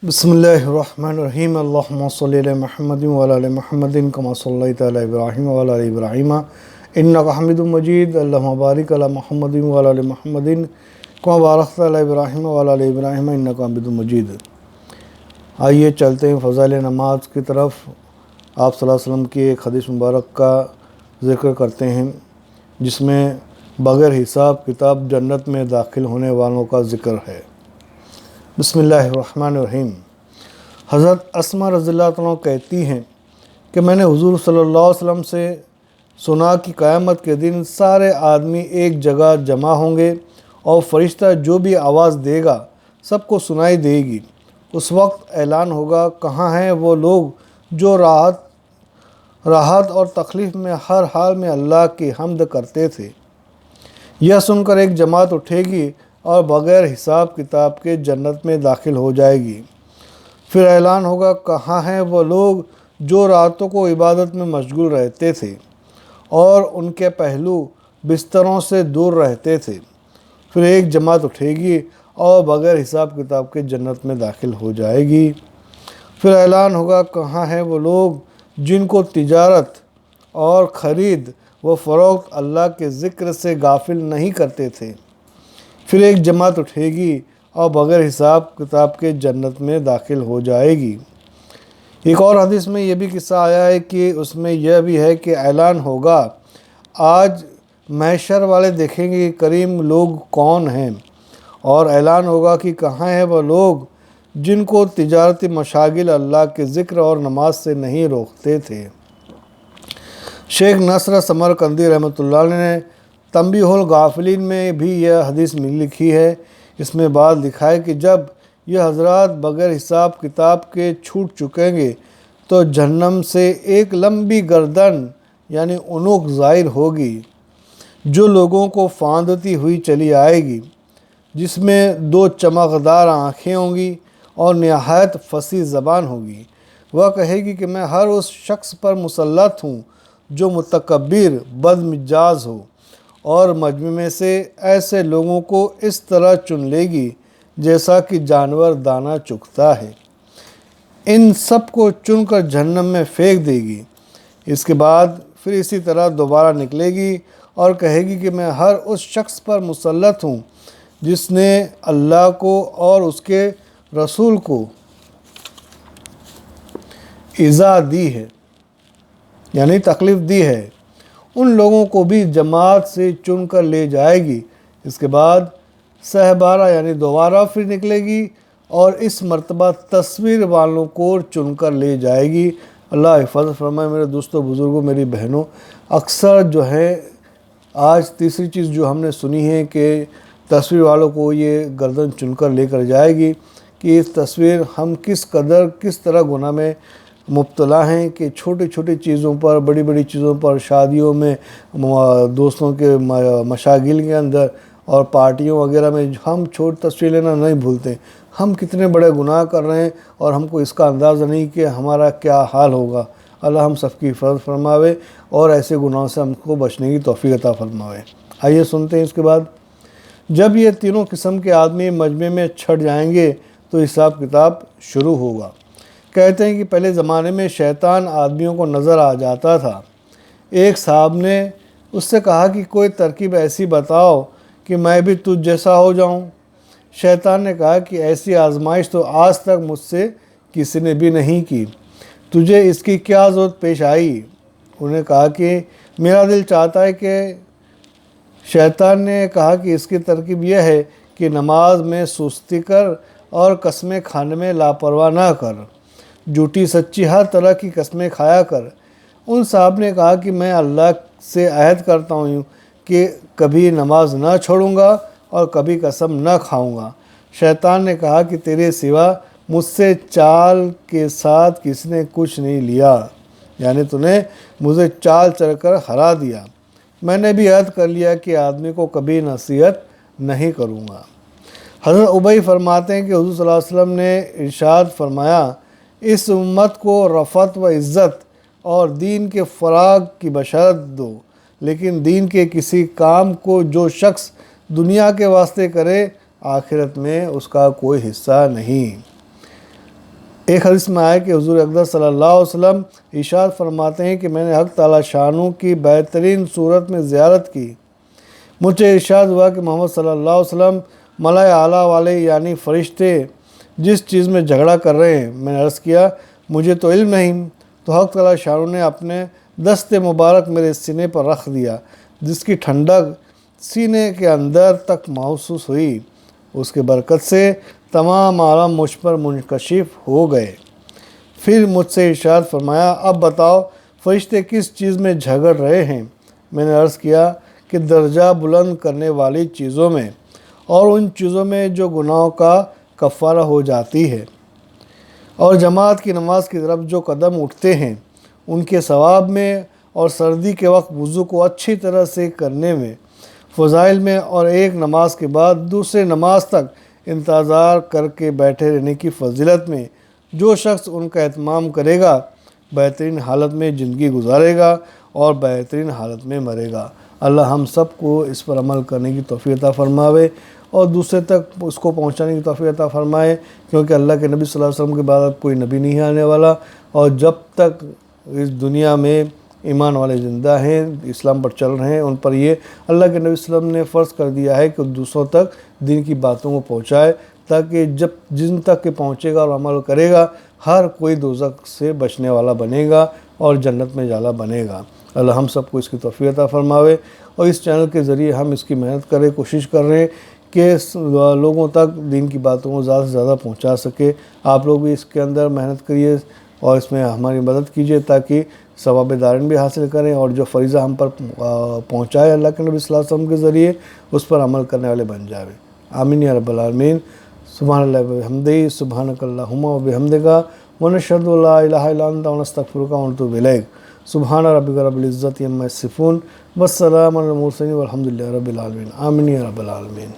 बिस्मिल्लाहिर्रहमानिर्रहीम अल्लाहुम्मा सल्लि अला मुहम्मदिन व अला मुहम्मदिन कमा सल्लैता अला इब्राहीम व अला इब्राहीम इन्नका हमीदुम मजीद अल्लाहुम्मा बारिक अला मुहम्मदिन व अला मुहम्मदिन कमा बारकता अला इब्राहीम व अला इब्राहीम इन्नका हमीदुम मजीद। आइए चलते हैं फ़ज़ाइल नमाज की तरफ। आप सल्लल्लाहु अलैहि वसल्लम की एक हदीस मुबारक का ज़िक्र करते हैं जिसमें बग़ैर हिसाब किताब जन्नत में दाखिल होने वालों का ज़िक्र है। बिस्मिल्लाहिर्रहमानिर्रहीम। हज़रत अस्मा रज़ियल्लाहु अन्हा कहती हैं कि मैंने हुज़ूर सल्लल्लाहु अलैहि वसल्लम से सुना कि क़यामत के दिन सारे आदमी एक जगह जमा होंगे और फ़रिश्ता जो भी आवाज़ देगा सबको सुनाई देगी। उस वक्त ऐलान होगा, कहाँ हैं वो लोग जो राहत और तकलीफ़ में हर हाल में अल्लाह की हम्द करते थे। यह सुनकर एक जमात उठेगी और बग़ैर हिसाब किताब के जन्नत में दाखिल हो जाएगी। फिर ऐलान होगा, कहाँ हैं वो लोग जो रातों को इबादत में मशगूल रहते थे और उनके पहलू बिस्तरों से दूर रहते थे। फिर एक जमात उठेगी और बग़ैर हिसाब किताब के जन्नत में दाखिल हो जाएगी। फिर ऐलान होगा, कहाँ हैं वो लोग जिनको तिजारत और ख़रीद व फ़रोख्त अल्लाह के ज़िक्र से गाफिल नहीं करते थे। फिर एक जमात उठेगी और बग़ैर हिसाब किताब के जन्नत में दाखिल हो जाएगी। एक और हदीस में यह भी किस्सा आया है कि उसमें यह भी है कि ऐलान होगा, आज महशर वाले देखेंगे कि करीम लोग कौन हैं, और ऐलान होगा कि कहाँ हैं वह लोग जिनको तिजारती मशागिल अल्लाह के ज़िक्र और नमाज से नहीं रोकते थे। शेख नसर समरकंदी रहमतुल्लाह ने तंबीहुल गाफिलीन में भी यह हदीस लिखी है। इसमें बात लिखा है कि जब यह हज़रात बग़ैर हिसाब किताब के छूट चुकेंगे तो जहन्नम से एक लंबी गर्दन यानी उनुक ज़ाहिर होगी जो लोगों को फांदती हुई चली आएगी, जिसमें दो चमकदार आँखें होंगी और नहायत फसी ज़बान होगी। वह कहेगी कि मैं हर उस शख्स पर मुसल्लत हूँ जो मुतकब्बिर बदमिजाज हो, और मजमे में से ऐसे लोगों को इस तरह चुन लेगी जैसा कि जानवर दाना चुगता है। इन सब को चुनकर जहन्नम में फेंक देगी। इसके बाद फिर इसी तरह दोबारा निकलेगी और कहेगी कि मैं हर उस शख्स पर मुसल्लत हूँ जिसने अल्लाह को और उसके रसूल को इज़ा दी है यानी तकलीफ़ दी है। उन लोगों को भी जमात से चुन कर ले जाएगी। इसके बाद सहबारा यानी दोबारा फिर निकलेगी और इस मर्तबा तस्वीर वालों को चुन कर ले जाएगी। अल्लाह हिफाज़त फरमाए। मेरे दोस्तों, बुज़ुर्गों, मेरी बहनों, अक्सर जो है आज तीसरी चीज़ जो हमने सुनी है कि तस्वीर वालों को ये गर्दन चुन कर लेकर जाएगी कि इस तस्वीर हम किस तरह गुनाह में मुब्तला हैं कि छोटी छोटी चीज़ों पर, बड़ी बड़ी चीज़ों पर, शादियों में, दोस्तों के मशागिल के अंदर और पार्टियों वगैरह में हम छोटी तस्वीर लेना नहीं भूलते। हम कितने बड़े गुनाह कर रहे हैं और हमको इसका अंदाज़ा नहीं कि हमारा क्या हाल होगा। अल्लाह हम सबकी हिफाज़त फरमावे और ऐसे गुनाहों से हमको बचने की तौफ़ीक़ अता फरमावे। आइए सुनते हैं इसके बाद। जब ये तीनों किस्म के आदमी मजमे में छट जाएंगे तो हिसाब किताब शुरू होगा। कहते हैं कि पहले ज़माने में शैतान आदमियों को नज़र आ जाता था। एक साहब ने उससे कहा कि कोई तरकीब ऐसी बताओ कि मैं भी तुझ जैसा हो जाऊं। शैतान ने कहा कि ऐसी आजमाइश तो आज तक मुझसे किसी ने भी नहीं की, तुझे इसकी क्या ज़रूरत पेश आई। उन्हें कहा कि मेरा दिल चाहता है कि शैतान ने कहा कि इसकी तरकीब यह है कि नमाज में सुस्ती कर और कस्में खाने में लापरवाह ना कर, झूठी सच्ची हर तरह की कस्में खाया कर। उन साहब ने कहा कि मैं अल्लाह से अहद करता हूँ कि कभी नमाज ना छोड़ूंगा और कभी कसम ना खाऊंगा। शैतान ने कहा कि तेरे सिवा मुझसे चाल के साथ किसने कुछ नहीं लिया, यानी तूने मुझे चाल चलकर हरा दिया। मैंने भी अहद कर लिया कि आदमी को कभी नसीहत नहीं करूँगा। हज़रत उबई फरमाते हैं कि हुज़ूर सल्लल्लाहु अलैहि वसल्लम ने इरशाद फरमाया, इस उम्मत को रफ़त व इज़्ज़त और दीन के फ़राग की बशरत दो, लेकिन दीन के किसी काम को जो शख्स दुनिया के वास्ते करे आखिरत में उसका कोई हिस्सा नहीं। ایک حدیث میں آیا کہ حضور اقدس صلی اللہ علیہ وسلم ارشاد فرماتے ہیں کہ میں نے حق تعالیٰ شانوں کی بہترین صورت میں زیارت کی۔ مجھ سے ارشاد ہوا کہ محمد صلی اللہ علیہ وسلم ملائے اعلیٰ والے یعنی فرشتے جس چیز میں جھگڑا کر رہے ہیں۔ میں نے عرض کیا مجھے تو علم نہیں، تو حق تعالیٰ شانوں نے اپنے دست مبارک میرے سینے پر رکھ دیا، جس کی ٹھنڈک سینے کے اندر تک محسوس ہوئی۔ اس کے برکت سے تمام عالم مجھ پر منکشف ہو گئے۔ پھر مجھ سے ارشاد فرمایا اب بتاؤ فرشتے کس چیز میں جھگڑ رہے ہیں؟ میں نے عرض کیا کہ درجہ بلند کرنے والی چیزوں میں اور ان چیزوں میں جو گناہوں کا کفارہ ہو جاتی ہے، اور جماعت کی نماز کی طرف جو قدم اٹھتے ہیں ان کے ثواب میں، اور سردی کے وقت وضو کو اچھی طرح سے کرنے میں، فضائل میں، اور ایک نماز کے بعد دوسرے نماز تک انتظار کر کے بیٹھے رہنے کی فضیلت میں۔ جو شخص ان کا اہتمام کرے گا بہترین حالت میں زندگی گزارے گا اور بہترین حالت میں مرے گا۔ اللہ ہم سب کو اس پر عمل کرنے کی توفیق عطا فرماوے اور دوسرے تک اس کو پہنچانے کی توفیق عطا فرمائے، کیونکہ اللہ کے نبی صلی اللہ علیہ وسلم کے بعد اب کوئی نبی نہیں آنے والا، اور جب تک اس دنیا میں ایمان والے زندہ ہیں، اسلام پر چل رہے ہیں، ان پر یہ اللہ کے نبی صلی اللہ علیہ وسلم نے فرض کر دیا ہے کہ دوسروں تک دین کی باتوں کو پہنچائے، تاکہ جب جن تک کہ پہنچے گا اور عمل کرے گا ہر کوئی دوزخ سے بچنے والا بنے گا اور جنت میں جالا بنے گا۔ اللہ ہم سب کو اس کی توفیق عطا فرماوے، اور اس چینل کے ذریعے ہم اس کی محنت کریں، کوشش کر رہے ہیں کہ لوگوں تک دین کی باتوں کو زیادہ سے زیادہ پہنچا سکے۔ آپ لوگ بھی اس کے اندر محنت کریے اور اس میں ہماری مدد کیجیے تاکہ ثواب دارین بھی حاصل کریں، اور جو فریضہ ہم پر پہنچائے اللہ کے نبی صلی اللہ علیہ وسلم کے ذریعے اس پر عمل کرنے والے بن جائے۔ آمین یا رب العالمین۔ سبحان اللہ و بحمدہ، سبحانک اللہم و بحمدک، ونشہد ان لا الہ الا انت ونستغفرک ونتوب الیک۔ سبحان ربک رب العزت عما یصفون، والسلام علی المرسلین والحمد للہ رب العالمین۔ آمین یا رب العالمین۔